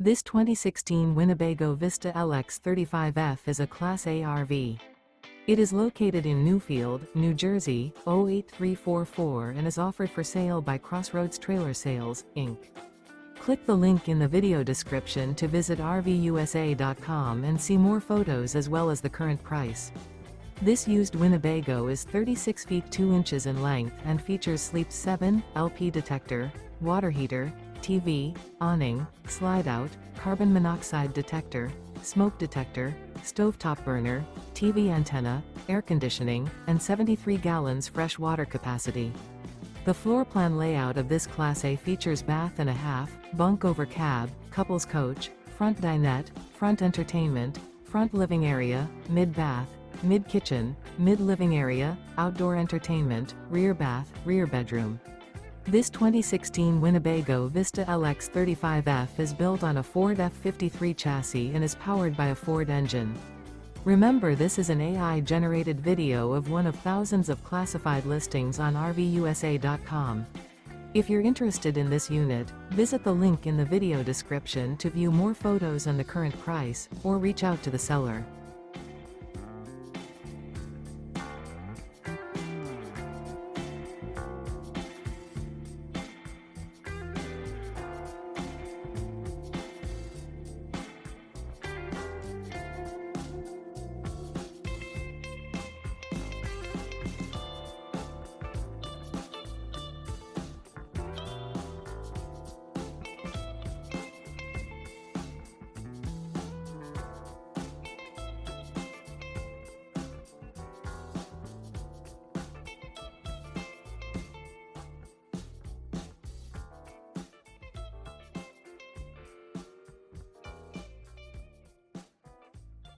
This 2016 Winnebago Vista LX 35F is a Class A RV. It is located in Newfield, New Jersey, 08344 and is offered for sale by Crossroads Trailer Sales, Inc. Click the link in the video description to visit RVUSA.com and see more photos as well as the current price. This used Winnebago is 36 feet 2 inches in length and features Sleep 7, LP detector, water heater, TV, awning, slide-out, carbon monoxide detector, smoke detector, stovetop burner, TV antenna, air conditioning, and 73 gallons fresh water capacity. The floor plan layout of this Class A features bath and a half, bunk over cab, couples coach, front dinette, front entertainment, front living area, mid-bath, mid-kitchen, mid-living area, outdoor entertainment, rear bath, rear bedroom. This 2016 Winnebago Vista LX 35F is built on a Ford F53 chassis and is powered by a Ford engine. Remember, this is an AI-generated video of one of thousands of classified listings on RVUSA.com. If you're interested in this unit, visit the link in the video description to view more photos and the current price, or reach out to the seller.